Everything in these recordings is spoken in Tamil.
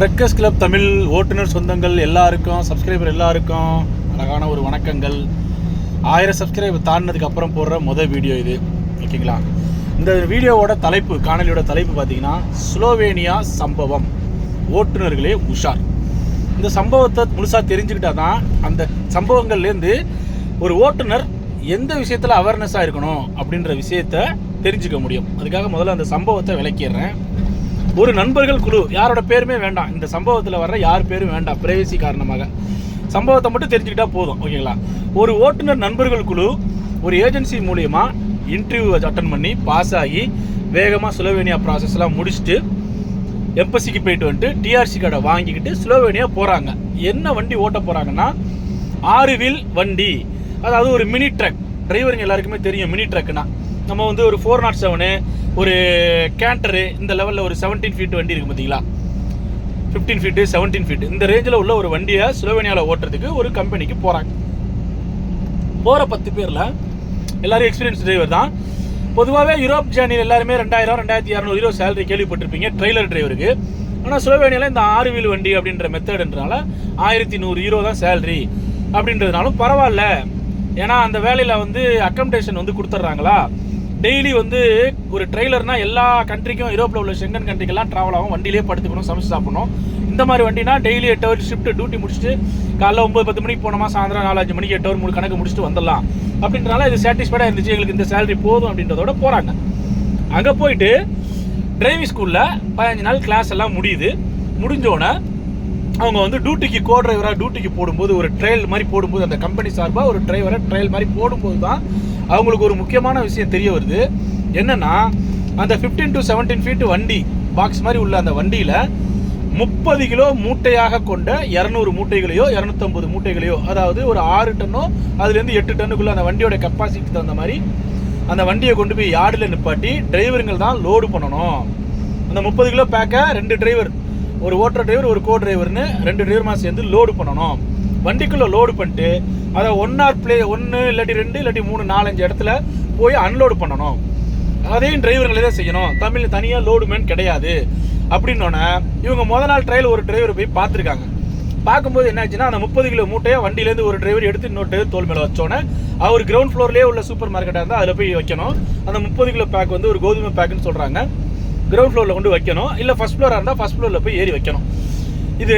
ட்ரெக்கர்ஸ் கிளப் தமிழ் ஓட்டுநர் சொந்தங்கள் எல்லாருக்கும், சப்ஸ்கிரைபர் எல்லாருக்கும் அழகான ஒரு வணக்கங்கள். 1000 சப்ஸ்கிரைபர் தாண்டினதுக்கு அப்புறம் போடுற முதல் வீடியோ இது, ஓகேங்களா? இந்த வீடியோவோட தலைப்பு, காணொலியோட தலைப்பு பார்த்தீங்கன்னா ஸ்லோவேனியா சம்பவம், ஓட்டுநர்களே உஷார். இந்த சம்பவத்தை முழுசாக தெரிஞ்சுக்கிட்டா தான் அந்த சம்பவங்கள்லேருந்து ஒரு ஓட்டுநர் எந்த விஷயத்தில் அவேர்னஸாக இருக்கணும் அப்படின்ற விஷயத்தை தெரிஞ்சுக்க முடியும். அதுக்காக முதல்ல அந்த சம்பவத்தை விளக்கிடுறேன். ஒரு நண்பர்கள் குழு, யாரோட பேருமே வேண்டாம், இந்த சம்பவத்தில் வர்ற யார் பேரும் வேண்டாம், பிரைவசி காரணமாக சம்பவத்தை மட்டும் தெரிஞ்சுக்கிட்டா போதும், ஓகேங்களா? ஒரு ஓட்டுநர் நண்பர்கள் குழு ஒரு ஏஜென்சி மூலயமா இன்டர்வியூ அட்டன் பண்ணி பாஸ் ஆகி வேகமாக ஸ்லோவேனியா ப்ராசஸ்லாம் முடிச்சுட்டு எம்பசிக்கு போயிட்டு வந்துட்டு டிஆர்சி கார்டை வாங்கிக்கிட்டு ஸ்லோவேனியா போகிறாங்க. என்ன வண்டி ஓட்ட போகிறாங்கன்னா 6 வீல் வண்டி, அதாவது ஒரு மினி ட்ரக். டிரைவருங்க எல்லாருக்குமே தெரியும் மினி ட்ரக்குனா. நம்ம வந்து ஒரு 407, ஒரு கேண்டரு, இந்த லெவலில் ஒரு 17 ஃபீட் வண்டி இருக்குது பார்த்தீங்களா, 15 ஃபீட்டு 17 ஃபீட்டு, இந்த ரேஞ்சில் உள்ள ஒரு வண்டியை ஸ்லோவேனியாவில் ஓட்டுறதுக்கு ஒரு கம்பெனிக்கு போகிறாங்க. போகிற 10 பேரில் எல்லோரும் எக்ஸ்பீரியன்ஸ் டிரைவர் தான். பொதுவாகவே யூரோப் ஜேர்னியில் எல்லாருமே 2000 2200 யூரோ சேலரி கேள்விப்பட்டிருப்பீங்க ட்ரெய்லர் டிரைவருக்கு. ஆனால் ஸ்லோவேனியாவில் இந்த 6 வீல் வண்டி அப்படின்ற மெத்தடுன்றனால 1100 யூரோ தான் சேலரி. அப்படின்றதுனாலும் பரவாயில்ல, ஏன்னா அந்த வேலையில் வந்து அக்கமடேஷன் வந்து கொடுத்துட்றாங்களா. டெய்லி வந்து ஒரு ட்ரெய்லர்னா எல்லா கண்ட்ரிக்கும், யூரோப்பில் உள்ள ஷெங்கன் கண்ட்ரிக்கெல்லாம் ட்ராவல் ஆகும், வண்டியிலே படுத்துக்கணும், சமைச்சு சாப்பிடணும். இந்த மாதிரி வண்டினா டெய்லி 8 ஹவர் ஷிஃப்ட் டியூட்டி முடிச்சுட்டு காலைல 9-10 மணிக்கு போனோமா, சாயந்தரம் 4-5 மணிக்கு 8 ஹவர் கணக்கு முடிச்சுட்டு வந்துடலாம். அப்படின்றனால இது சாட்டிஸ்ஃபைடாக இருந்துச்சு, எங்களுக்கு இந்த சேலரி போதும் அப்படின்றதோட போகிறாங்க. அங்கே போயிட்டு டிரைவிங் ஸ்கூலில் 15 நாள் கிளாஸ் எல்லாம் முடிஞ்சோடனே அவங்க வந்து டியூட்டிக்கு கோ டிரைவராக டியூட்டிக்கு போடும்போது, ஒரு ட்ரையல் மாதிரி போடும்போது, அந்த கம்பெனி சார்பாக ஒரு டிரைவரை ட்ரையல் மாதிரி போடும்போது தான் அவங்களுக்கு ஒரு முக்கியமான விஷயம் தெரிய வருது. என்னன்னா, அந்த 15 to 17 ஃபீட் வண்டி பாக்ஸ் மாதிரி உள்ள அந்த வண்டியில் 30 கிலோ மூட்டையாக கொண்ட 200 மூட்டைகளையோ 250 மூட்டைகளையோ, அதாவது ஒரு 6 டன்னோ அதுலேருந்து 8 டன்னுக்குள்ள அந்த வண்டியோட கெப்பாசிட்டி தகுந்த மாதிரி அந்த வண்டியை கொண்டு போய் யார்டில் நிப்பாட்டி டிரைவருங்கள் தான் லோடு பண்ணணும். அந்த 30 கிலோ பேக்கை 2 டிரைவர், ஒரு ஓட்டுற டிரைவர் ஒரு கோ டிரைவர்னு 2 டிரைவர்மா சேர்ந்து லோடு பண்ணணும். வண்டிக்குள்ளே லோடு பண்ணிட்டு அதை 1 இல்லாட்டி 2 இல்லாட்டி 3 4-5 இடத்துல போய் அன்லோடு பண்ணணும். அதையும் டிரைவர்களே தான் செய்யணும், தமிழ் தனியாக லோடுமேன் கிடையாது. அப்படின்னோடனே இவங்க முதல் நாள் ட்ரையல் ஒரு டிரைவர் போய் பார்த்துருக்காங்க. பார்க்கும்போது என்ன ஆச்சுன்னா, அந்த 30 கிலோ மூட்டையை வண்டியிலேருந்து ஒரு டிரைவர் எடுத்து இன்னொரு டிரைவர் தோல் மேலே வச்சோன்னே, அவர் கிரவுண்ட் ஃப்ளோர்லேயே உள்ள சூப்பர் மார்க்கெட்டாக இருந்தால் அதில் போய் வைக்கணும். அந்த 30 கிலோ பேக் வந்து ஒரு கோதுமை பேக்குன்னு சொல்கிறாங்க, கிரவுண்ட் ஃப்ளோரில் கொண்டு வைக்கணும். இல்லை ஃபஸ்ட் ஃப்ளோராக இருந்தால் ஃபஸ்ட் ஃப்ளோரில் போய் ஏறி வைக்கணும். இது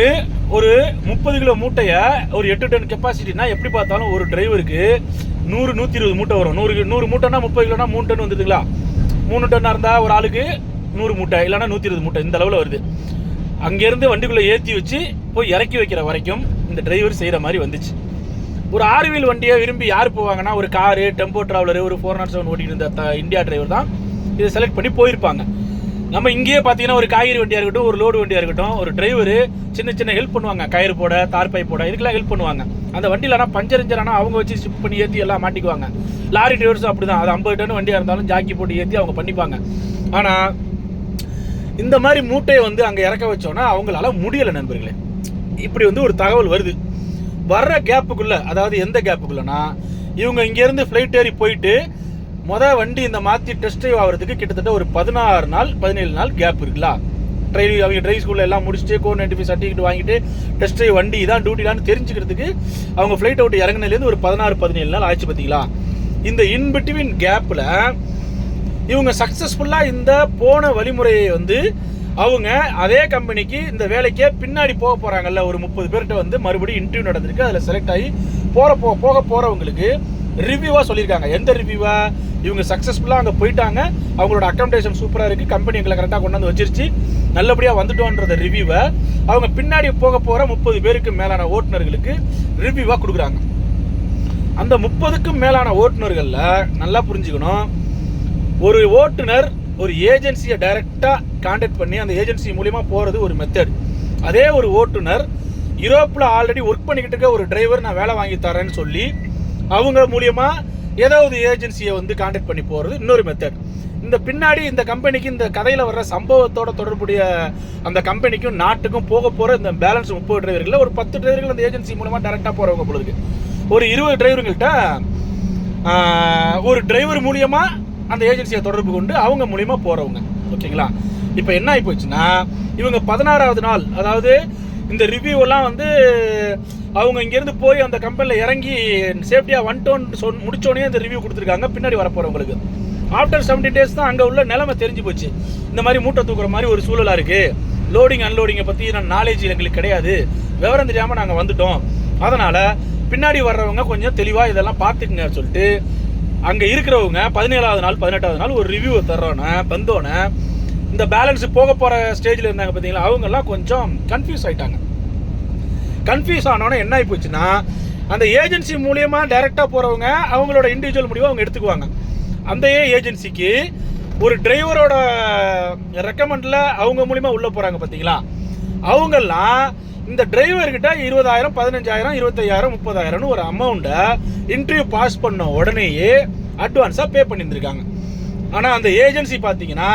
ஒரு 30 கிலோ மூட்டையை ஒரு 8 டன் கெப்பாசிட்டினா எப்படி பார்த்தாலும் ஒரு டிரைவருக்கு 100-120 மூட்டை வரும். 100 மூட்டைனா 30 கிலோனா 3 டன் வந்துடுதுங்களா. 3 டன்னாக இருந்தால் ஒரு ஆளுக்கு 100 மூட்டை, இல்லைனா 120 மூட்டை, இந்த அளவில் வருது. அங்கேருந்து வண்டிக்குள்ளே ஏற்றி வச்சு போய் இறக்கி வைக்கிற வரைக்கும் இந்த டிரைவர் செய்கிற மாதிரி வந்துச்சு. ஒரு 6 வீல் வண்டியை விரும்பி யார் போவாங்கன்னா, ஒரு காரு, டெம்போ ட்ராவலரு, ஒரு 407 ஓட்டிட்டு இருந்த இந்தியா டிரைவர் தான் இதை செலக்ட் பண்ணி போயிருப்பாங்க. நம்ம இங்கேயே பார்த்தீங்கன்னா ஒரு காய்கறி வண்டியாக இருக்கட்டும், ஒரு லோடு வண்டியாக இருக்கட்டும், ஒரு டிரைவர் சின்ன ஹெல்ப் பண்ணுவாங்க, கயிறு போட, தார்பை போட, இதுக்கெல்லாம் ஹெல்ப் பண்ணுவாங்க. அந்த வண்டியில் ஆனால் பஞ்சர் ஆனால் அவங்க வச்சு ஷிஃப்ட் பண்ணி ஏற்றி எல்லாம் மாட்டிக்குவாங்க. லாரி டிரைவர்ஸும் அப்படி தான், அது 50 டன் வண்டியாக இருந்தாலும் ஜாக்கி போட்டு ஏற்றி அவங்க பண்ணிப்பாங்க. ஆனால் இந்த மாதிரி மூட்டையை வந்து அங்கே இறக்க வச்சோன்னா அவங்களால முடியலை நண்பர்களே. இப்படி வந்து ஒரு தகவல் வருது. வர்ற கேப்புக்குள்ளே, அதாவது எந்த கேப்புக்குள்ளனா, இவங்க இங்கேருந்து ஃப்ளைட் ஏறி போயிட்டு வண்டி இந்த மாற்றி டெஸ்ட் ட்ரைவ் ஆகிறதுக்கு கிட்டத்தட்ட ஒரு 16 நாள் 17 நாள் கேப் இருக்குல்ல. அவங்க டிரைவ் ஸ்கூலில் எல்லாம் முடிச்சுட்டு கோர் 95 சர்டிஃபிகேட் வாங்கிட்டு டெஸ்ட் ட்ரைவ் வண்டி இதான் டியூட்டிலான்னு தெரிஞ்சுக்கிறதுக்கு அவங்க ஃப்ளைட் அவுட் இறங்கினதுலேருந்து ஒரு 16-17 நாள் ஆயிடுச்சு பார்த்தீங்களா. இந்த இன்பிட்வீன் கேப்பில் இவங்க சக்ஸஸ்ஃபுல்லாக இந்த போன வழிமுறையை வந்து அவங்க அதே கம்பெனிக்கு இந்த வேலைக்கே பின்னாடி போக போகிறாங்கல்ல, ஒரு 30 பேர்கிட்ட வந்து மறுபடியும் இன்டர்வியூ நடந்திருக்கு. அதில் செலக்ட் ஆகி போக போகிறவங்களுக்கு ரிவ்யூவாக சொல்லியிருக்காங்க. எந்த ரிவ்யூவா? இவங்க சக்ஸஸ்ஃபுல்லாக அங்கே போயிட்டாங்க, அவங்களோட அக்கமடேஷன் சூப்பராக இருக்குது, கம்பெனி எங்களை கரெக்டாக கொண்டாந்து வச்சிருச்சு, நல்லபடியாக வந்துட்டோன்றத ரிவ்யூவை அவங்க பின்னாடி போக போகிற 30 பேருக்கு மேலான ஓட்டுநர்களுக்கு ரிவ்யூவாக கொடுக்குறாங்க. அந்த 30க்கும் மேலான ஓட்டுநர்களில் நல்லா புரிஞ்சுக்கணும், ஒரு ஓட்டுநர் ஒரு ஏஜென்சியை டைரெக்டாக கான்டாக்ட் பண்ணி அந்த ஏஜென்சி மூலிமா போகிறது ஒரு மெத்தட். அதே ஒரு ஓட்டுநர் யூரோப்பில் ஆல்ரெடி ஒர்க் பண்ணிக்கிட்டு இருக்க ஒரு டிரைவர் நான் வேலை வாங்கி தரேன்னு சொல்லி அவங்க மூலியமாக ஏதாவது ஏஜென்சியை வந்து கான்டாக்ட் பண்ணி போகிறது இன்னொரு மெத்தட். இந்த பின்னாடி இந்த கம்பெனிக்கு இந்த கதையில் வர்ற சம்பவத்தோட தொடர்புடைய அந்த கம்பெனிக்கும் நாட்டுக்கும் போக போகிற இந்த பேலன்ஸ் 30 டிரைவர்களில் ஒரு 10 டிரைவர்கள் அந்த ஏஜென்சி மூலமாக டைரெக்டாக போகிறவங்க பொழுது, ஒரு 20 டிரைவர்கள்ட்ட ஒரு டிரைவர் மூலியமாக அந்த ஏஜென்சியை தொடர்பு கொண்டு அவங்க மூலியமாக போகிறவங்க, ஓகேங்களா. இப்போ என்ன ஆகி போச்சுன்னா இவங்க 16வது நாள், அதாவது இந்த ரிவ்யூவெல்லாம் வந்து அவங்க இங்கேருந்து போய் அந்த கம்பெனியில் இறங்கி சேஃப்டியாக வந்துட்டோன்னு முடிச்சோடனே அந்த ரிவ்யூ கொடுத்துருக்காங்க பின்னாடி வரப்போகிறவங்களுக்கு. ஆஃப்டர் 70 days தான் அங்கே உள்ள நிலைமை தெரிஞ்சு போச்சு. இந்த மாதிரி மூட்டை தூக்குற மாதிரி ஒரு சூழலாக இருக்குது, லோடிங் அன்லோடிங்கை பற்றி நாலேஜ் எங்களுக்கு கிடையாது, விவரம் தெரியாமல் நாங்கள் வந்துட்டோம், அதனால் பின்னாடி வர்றவங்க கொஞ்சம் தெளிவாக இதெல்லாம் பார்த்துக்குங்க சொல்லிட்டு அங்கே இருக்கிறவங்க 17வது நாள் 18வது நாள் ஒரு ரிவ்யூவை தந்தோன்னே இந்த பேலன்ஸ் போக போகிற ஸ்டேஜில் இருந்தாங்க பார்த்தீங்களா, அவங்கெல்லாம் கொஞ்சம் கன்ஃபியூஸ் ஆகிட்டாங்க. கன்ஃபியூஸ் ஆனோன்னே என்ன ஆகி போச்சுன்னா அந்த ஏஜென்சி மூலியமாக டைரெக்டாக போகிறவங்க அவங்களோட இண்டிவிஜுவல் முடிவை அவங்க எடுத்துக்குவாங்க. அந்த ஏஜென்சிக்கு ஒரு டிரைவரோட ரெக்கமெண்டில் அவங்க மூலிமா உள்ளே போகிறாங்க பார்த்தீங்களா, அவங்கெல்லாம் இந்த டிரைவர்கிட்ட 20,000 15,000 25,000 30,000 ஒரு அமௌண்ட்டை இன்டர்வியூ பாஸ் பண்ண உடனேயே அட்வான்ஸாக பே பண்ணியிருந்திருக்காங்க. ஆனால் அந்த ஏஜென்சி பார்த்தீங்கன்னா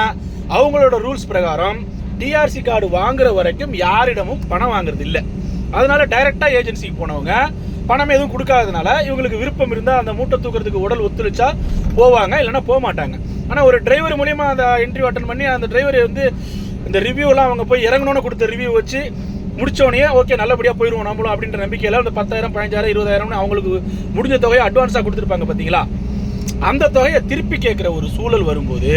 அவங்களோட ரூல்ஸ் பிரகாரம் டிஆர்சி கார்டு வாங்குற வரைக்கும் யாரிடமும் பணம் வாங்குறது இல்லை. அதனால டைரெக்டாக ஏஜென்சிக்கு போனவங்க பணம் எதுவும் கொடுக்காததுனால இவங்களுக்கு விருப்பம் இருந்தால் அந்த மூட்டை தூக்கிறதுக்கு உடல் ஒத்துழைச்சா போவாங்க, இல்லைன்னா போக மாட்டாங்க. ஆனால் ஒரு டிரைவர் மூலிமா அந்த இன்டர்வியூ அட்டன் பண்ணி அந்த டிரைவர் வந்து இந்த ரிவ்யூலாம் அவங்க போய் இறங்கணும்னு கொடுத்த ரிவ்யூ வச்சு முடிச்சோடனே ஓகே நல்லபடியாக போயிடுவோம் நம்மளும் அப்படின்ற நம்பிக்கையில் அந்த 10,000 15,000 20,000 அவங்களுக்கு முடிஞ்ச தொகையை அட்வான்ஸாக கொடுத்துருப்பாங்க பார்த்தீங்களா, அந்த தொகையை திருப்பி கேட்குற ஒரு சூழல் வரும்போது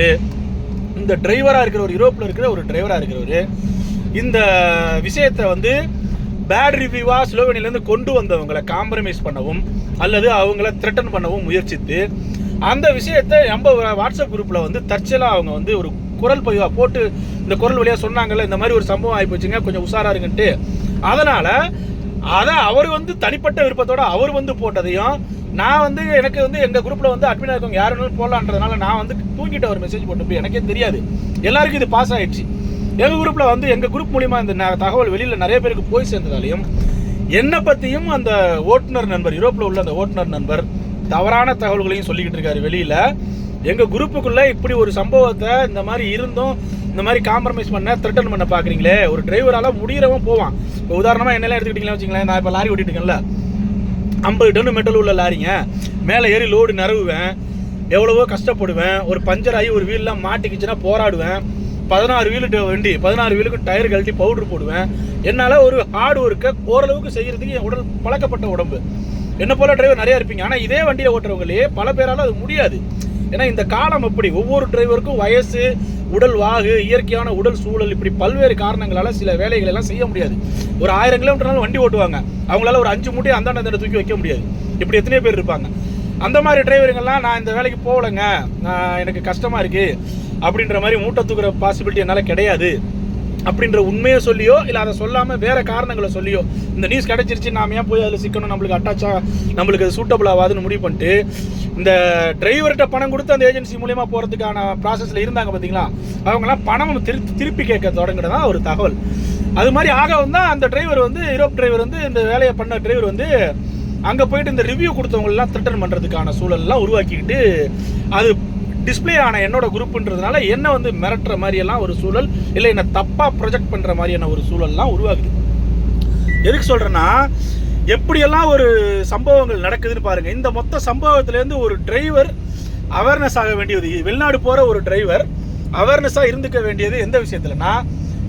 இந்த டிரைவராக இருக்கிற ஒரு யூரோப்பில் இருக்கிற ஒரு டிரைவராக இருக்கிறவர் இந்த விஷயத்தை வந்து பேட் ரிவ்யூவாக ஸ்லோவேனியாவிலேருந்து கொண்டு வந்தவங்களை காம்ப்ரமைஸ் பண்ணவும் அல்லது அவங்கள த்ரெட்டன் பண்ணவும் முயற்சித்து அந்த விஷயத்தை நம்ம வாட்ஸ்அப் குரூப்பில் வந்து தற்செயலாக அவங்க வந்து ஒரு குரல் பதிவாக போட்டு இந்த குரல் வழியாக சொன்னாங்கல்ல இந்த மாதிரி ஒரு சம்பவம் ஆகி போச்சுங்க, கொஞ்சம் உஷாராக இருக்குன்ட்டு. அதனால் அதை அவர் வந்து தனிப்பட்ட விருப்பத்தோடு அவர் வந்து போட்டதையும் நான் வந்து எனக்கு வந்து எங்கள் குரூப்பில் வந்து அட்மினாக இருக்கவங்க யாருன்னு போடலான்றதுனால நான் வந்து தூங்கிட்ட ஒரு மெசேஜ் போட்டு எனக்கே தெரியாது, எல்லாருக்கும் இது பாஸ் ஆகிடுச்சு. எங்கள் குரூப்பில் வந்து எங்கள் குரூப் மூலிமா இந்த தகவல் வெளியில் நிறைய பேருக்கு போய் சேர்ந்ததாலையும் என்னை பற்றியும் அந்த ஓட்டுநர் நண்பர், யூரோப்பில் உள்ள அந்த ஓட்டுநர் நண்பர் தவறான தகவல்களையும் சொல்லிக்கிட்டு இருக்காரு வெளியில். எங்கள் குரூப்புக்குள்ளே இப்படி ஒரு சம்பவத்தை இந்த மாதிரி இருந்தும் இந்த மாதிரி காம்ப்ரமைஸ் பண்ண த்ரெட்டன் பண்ண பார்க்குறீங்களே, ஒரு டிரைவரால் முடிகிறவன் போவான். இப்போ உதாரணமாக என்னெல்லாம் எடுத்துக்கிட்டீங்களா வச்சுங்களேன், நான் இப்போ லாரி ஓட்டிட்டு இருக்கேன்ல, 50 டன் மெட்டல் உள்ள லாரிங்க, மேலே ஏறி லோடு நிறவுவேன், எவ்வளவோ கஷ்டப்படுவேன், ஒரு பஞ்சர் ஆகி ஒரு வீல்லாம் மாட்டிக்கிச்சுன்னா போராடுவேன், 16 வீலு வண்டி 16 வீலுக்கு டயர் கழட்டி பவுடர் போடுவேன். என்னால் ஒரு ஹார்ட் ஒர்க்கை ஓரளவுக்கு செய்கிறதுக்கு என் உடல் பழக்கப்பட்ட உடம்பு. என்ன போல டிரைவர் நிறையா இருப்பீங்க, ஆனால் இதே வண்டியில் ஓட்டுறவங்களே பல பேரால் அது முடியாது. ஏன்னா இந்த காலம் அப்படி, ஒவ்வொரு டிரைவருக்கும் வயசு, உடல் வாகு, இயற்கையான உடல் சூழல், இப்படி பல்வேறு காரணங்களால் சில வேலைகள் எல்லாம் செய்ய முடியாது. ஒரு 1000 கிலோமீட்டர்னாலும் வண்டி ஓட்டுவாங்க, அவங்களால ஒரு 5 மூட்டையை அந்தாண்ட தூக்கி வைக்க முடியாது. இப்படி எத்தனையோ பேர் இருப்பாங்க. அந்த மாதிரி டிரைவருங்கெல்லாம் நான் இந்த வேலைக்கு போகலைங்க, எனக்கு கஷ்டமாக இருக்குது அப்படின்ற மாதிரி மூட்டை தூக்குற பாசிபிலிட்டி என்னால் கிடையாது அப்படின்ற உண்மையை சொல்லியோ இல்லை அதை சொல்லாமல் வேறு காரணங்களை சொல்லியோ இந்த நியூஸ் கிடைச்சிருச்சு நாம ஏன் போய் அதில் சிக்கணும், நம்மளுக்கு அட்டாச்சா, நம்மளுக்கு அது சூட்டபிள் ஆகாதுன்னு முடிவு பண்ணிட்டு இந்த டிரைவர்கிட்ட பணம் கொடுத்து அந்த ஏஜென்சி மூலியமாக போகிறதுக்கான ப்ராசஸில் இருந்தாங்க பார்த்தீங்களா, அவங்களாம் பணம் திருப்பி கேட்க தொடங்குறதா ஒரு தகவல். அது மாதிரி ஆக வந்தால் அந்த டிரைவர் வந்து யூரோப் டிரைவர் வந்து இந்த வேலையை பண்ண டிரைவர் வந்து அங்கே போயிட்டு இந்த ரிவ்யூ கொடுத்தவங்களெலாம் த்ரெட்டன் பண்ணுறதுக்கான சூழல்லாம் உருவாக்கிக்கிட்டு அது டிஸ்பிளே ஆன என்னோட குரூப்புன்றதுனால என்ன வந்து மிரட்டுற மாதிரியெல்லாம் ஒரு சூழல், இல்லை என்ன தப்பாக ப்ரொஜெக்ட் பண்ணுற மாதிரியான ஒரு சூழல்லாம் உருவாகுது. எதுக்கு சொல்கிறேன்னா, எப்படியெல்லாம் ஒரு சம்பவங்கள் நடக்குதுன்னு பாருங்கள். இந்த மொத்த சம்பவத்திலேருந்து ஒரு டிரைவர் அவேர்னஸ் ஆக வேண்டியது, வெளிநாடு போகிற ஒரு டிரைவர் அவேர்னஸாக இருந்துக்க வேண்டியது எந்த விஷயத்துலனா,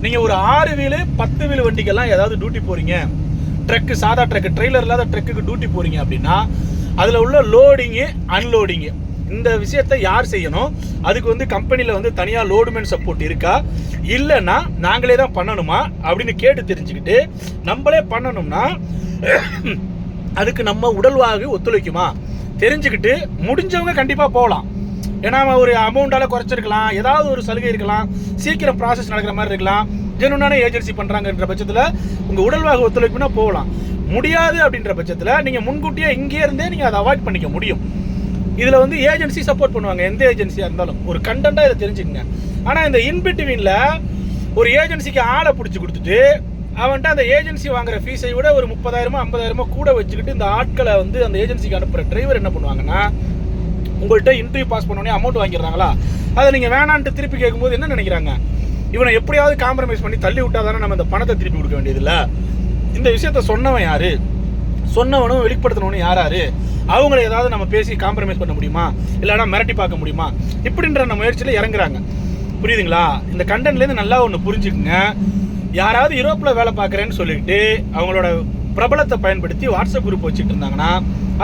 நீங்கள் ஒரு 6 வீலு 10 வீலு வண்டிக்கெல்லாம் ஏதாவது டியூட்டி போகிறீங்க, ட்ரக்கு, சாதா ட்ரக்கு, ட்ரெய்லர் இல்லாத ட்ரக்குக்கு டியூட்டி போகிறீங்க அப்படின்னா அதில் உள்ள லோடிங்கு அன்லோடிங்கு இந்த விஷயத்தை யார் செய்யணும், அதுக்கு வந்து கம்பெனியில் வந்து தனியாக லோடுமேன் சப்போர்ட் இருக்கா, இல்லைன்னா நாங்களே தான் பண்ணணுமா அப்படின்னு கேட்டு தெரிஞ்சுக்கிட்டு நம்மளே பண்ணணும்னா அதுக்கு நம்ம உடல்வாகு ஒத்துழைக்குமா தெரிஞ்சுக்கிட்டு முடிஞ்சவங்க கண்டிப்பாக போகலாம். ஏன்னா ஒரு அமௌண்ட்டால் குறைச்சிருக்கலாம், ஏதாவது ஒரு சலுகை இருக்கலாம், சீக்கிரம் ப்ராசஸ் நடக்கிற மாதிரி இருக்கலாம், ஜெனுனான ஏஜென்சி பண்ணுறாங்கன்ற பட்சத்தில் உங்கள் உடல்வாகு ஒத்துழைப்புனா போகலாம். முடியாது அப்படின்ற பட்சத்தில் நீங்கள் முன்கூட்டியே இங்கே இருந்தே நீங்கள் அதை அவாய்ட் பண்ணிக்க முடியும். இதில் வந்து ஏஜென்சி சப்போர்ட் பண்ணுவாங்க, எந்த ஏஜென்சியாக இருந்தாலும் ஒரு கண்டென்ட்டாக இதை தெரிஞ்சுக்கங்க. ஆனால் இந்த இன்பிட்வீனில் ஒரு ஏஜென்சிக்கு ஆளை பிடிச்சி கொடுத்துட்டு அவன்கிட்ட அந்த ஏஜென்சி வாங்குற ஃபீஸை விட ஒரு 30,000 50,000 கூட வச்சுக்கிட்டு இந்த ஆட்களை வந்து அந்த ஏஜென்சிக்கு அனுப்புகிற டிரைவர் என்ன பண்ணுவாங்கன்னா, உங்கள்கிட்ட இன்டர்வியூ பாஸ் பண்ணோடனே அமௌண்ட் வாங்கிடுறாங்களா, அதை நீங்கள் வேணான்ட்டு திருப்பி கேட்கும்போது என்ன நினைக்கிறாங்க, இவனை எப்படியாவது காம்ப்ரமைஸ் பண்ணி தள்ளி விட்டா தானே நம்ம இந்த பணத்தை திருப்பி கொடுக்க வேண்டியதில்லை. இந்த விஷயத்த சொன்னவன் யார், சொன்னவனும் வெளிப்படுத்தினவனும் யாராரு, அவங்கள ஏதாவது நம்ம பேசி காம்ப்ரமைஸ் பண்ண முடியுமா, இல்லைனா மிரட்டி பார்க்க முடியுமா, இப்படின்ற நம்ம முயற்சியில் இறங்குறாங்க. புரியுதுங்களா? இந்த கண்டென்ட்லேருந்து நல்லா ஒன்று புரிஞ்சுக்குங்க. யாராவது யூரோப்பில் வேலை பார்க்குறேன்னு சொல்லிட்டு அவங்களோட பிரபலத்தை பயன்படுத்தி வாட்ஸ்அப் குரூப் வச்சுட்டு இருந்தாங்கன்னா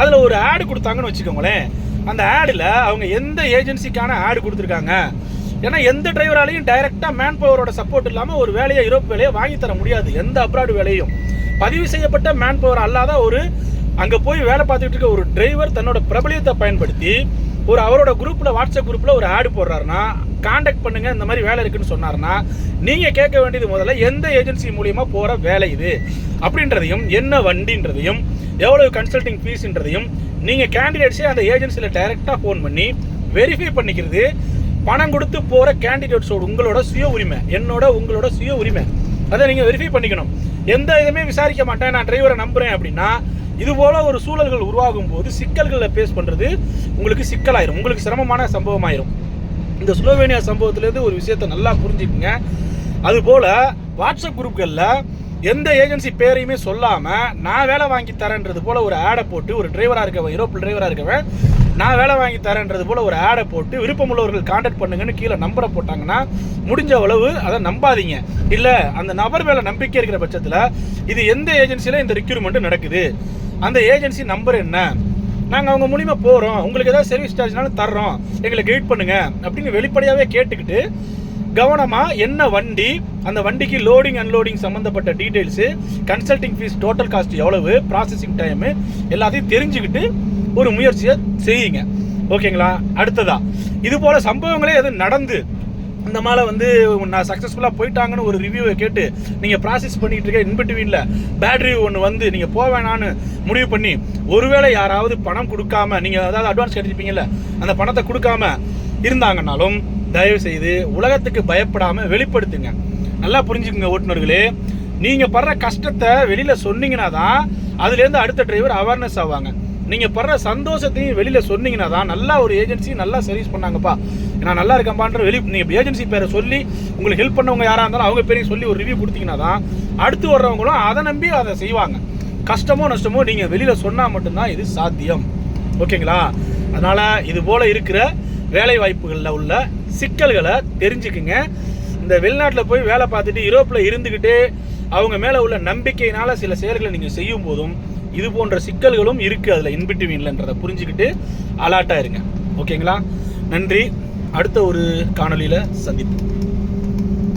அதில் ஒரு ஆடு கொடுத்தாங்கன்னு வச்சுக்கோங்களேன். அந்த ஆடில் அவங்க எந்த ஏஜென்சிக்கான ஆடு கொடுத்துருக்காங்க, ஏன்னா எந்த டிரைவராலையும் டைரெக்டாக மேன் பவரோட சப்போர்ட் இல்லாமல் ஒரு வேலையை யூரோப் வேலையை வாங்கி தர முடியாது. எந்த அப்ராடு வேலையும் பதிவு செய்யப்பட்ட மேன் பவர் அல்லாத ஒரு அங்கே போய் வேலை பார்த்துட்டு இருக்க ஒரு டிரைவர் தன்னோட பிரபலியத்தை பயன்படுத்தி ஒரு அவரோட குரூப்பில் வாட்ஸ்அப் குரூப்பில் ஒரு ஆடு போடுறாருன்னா, கான்டாக்ட் பண்ணுங்கள் இந்த மாதிரி வேலை இருக்குன்னு சொன்னார்னா, நீங்கள் கேட்க வேண்டியது முதல்ல எந்த ஏஜென்சி மூலியமாக போகிற வேலை இது அப்படின்றதையும், என்ன வண்டின்றதையும், எவ்வளவு கன்சல்டிங் ஃபீஸ்ன்றதையும் நீங்கள் கேண்டிடேட்ஸே அந்த ஏஜென்சியில் டைரெக்டாக ஃபோன் பண்ணி வெரிஃபை பண்ணிக்கிறது. பணம் கொடுத்து போகிற கேண்டிடேட்ஸோட உங்களோட சுய உரிமை, உங்களோட சுய உரிமை. அதை நீங்கள் வெரிஃபை பண்ணிக்கணும். எந்த இதுவுமே விசாரிக்க மாட்டேன், நான் டிரைவரை நம்புகிறேன் அப்படின்னா இது போல ஒரு சூழல்கள் உருவாகும் போது சிக்கல்களை ஃபேஸ் பண்ணுறது உங்களுக்கு சிக்கலாயிரும், உங்களுக்கு சிரமமான சம்பவமாயிரும். இந்த ஸ்லோவேனியா சம்பவத்திலேருந்து ஒரு விஷயத்தை நல்லா புரிஞ்சுக்குங்க. அதுபோல் வாட்ஸ்அப் குரூப்களில் எந்த ஏஜென்சி பேரையுமே சொல்லாமல் நான் வேலை வாங்கி தரேன்றது போல் ஒரு ஆடை போட்டு, ஒரு டிரைவராக இருக்கவன், யூரோப்பில் டிரைவராக இருக்கவன் நான் வேலை வாங்கி தரேன்றது போல் ஒரு ஆடை போட்டு விருப்பமுள்ளவர்கள் கான்டாக்ட் பண்ணுங்கன்னு கீழே நம்பரை போட்டாங்கன்னா முடிஞ்ச அளவு அதை நம்பாதீங்க. இல்லை அந்த நபர் மேலே நம்பிக்கை இருக்கிற பட்சத்தில் இது எந்த ஏஜென்சியில் இந்த ரிக்ரூட்மெண்ட் நடக்குது, அந்த ஏஜென்சி நம்பர் என்ன, நாங்கள் அவங்க மூலிமா போகிறோம், உங்களுக்கு ஏதாவது சர்வீஸ் சார்ஜ்னாலும் தர்றோம், எங்களை கைட் பண்ணுங்க அப்படின்னு வெளிப்படையாகவே கேட்டுக்கிட்டு கவனமாக என்ன வண்டி, அந்த வண்டிக்கு லோடிங் அன்லோடிங் சம்மந்தப்பட்ட details, consulting fees, total cost எவ்வளவு, ப்ராசஸிங் டைமு எல்லாத்தையும் தெரிஞ்சுக்கிட்டு ஒரு முயற்சியை செய்யுங்க. ஓகேங்களா? அடுத்ததா இது போல் சம்பவங்களே எதுவும் நடந்து இந்த மாதிரி நான் சக்ஸஸ்ஃபுல்லாக போயிட்டாங்கன்னு ஒரு ரிவ்யூவை கேட்டு நீங்கள் ப்ராசஸ் பண்ணிகிட்டு இருக்க இன்பிட்வீனில் பேட் ரிவ்யூ ஒன்று வந்து நீங்கள் போவேணான்னு முடிவு பண்ணி ஒருவேளை யாராவது பணம் கொடுக்காம, நீங்கள் அதாவது அட்வான்ஸ் கட்டிருப்பீங்கல்ல, அந்த பணத்தை கொடுக்காம இருந்தாங்கன்னாலும் தயவு செய்து உலகத்துக்கு பயப்படாமல் வெளிப்படுத்துங்க. நல்லா புரிஞ்சுக்குங்க ஓட்டுநர்களே, நீங்கள் படுற கஷ்டத்தை வெளியில் சொன்னீங்கன்னா தான் அதுலேருந்து அடுத்த டிரைவர் அவேர்னஸ் ஆவாங்க. நீங்கள் படுற சந்தோஷத்தையும் வெளியில் சொன்னீங்கன்னா தான் நல்லா ஒரு ஏஜென்சி நல்லா சர்வீஸ் பண்ணாங்கப்பா, நான் நல்லா இருக்கேன்பான்ற நீங்கள் ஏஜென்சி பேரை சொல்லி உங்களுக்கு ஹெல்ப் பண்ணவங்க யாராக இருந்தாலும் அவங்க பேரையும் சொல்லி ஒரு ரிவ்யூ கொடுத்தீங்கன்னா தான் அடுத்து வர்றவங்களும் அதை நம்பி அதை செய்வாங்க. கஷ்டமோ நஷ்டமோ நீங்கள் வெளியில் சொன்னால் மட்டும்தான் இது சாத்தியம். ஓகேங்களா? அதனால் இது போல் இருக்கிற வேலை வாய்ப்புகளில் உள்ள சிக்கல்களை தெரிஞ்சுக்குங்க. இந்த வெளிநாட்டில் போய் வேலை பார்த்துட்டு யூரோப்பில் இருந்துக்கிட்டு அவங்க மேலே உள்ள நம்பிக்கையினால் சில செயல்களை நீங்கள் செய்யும் போதும் இது போன்ற சிக்கல்களும் இருக்குது அதில் இன்பிட்வீன்லன்றதை புரிஞ்சுக்கிட்டு அலர்ட்டாக இருங்க. ஓகேங்களா? நன்றி. அடுத்த ஒரு காணொலியில் சந்திப்போம்.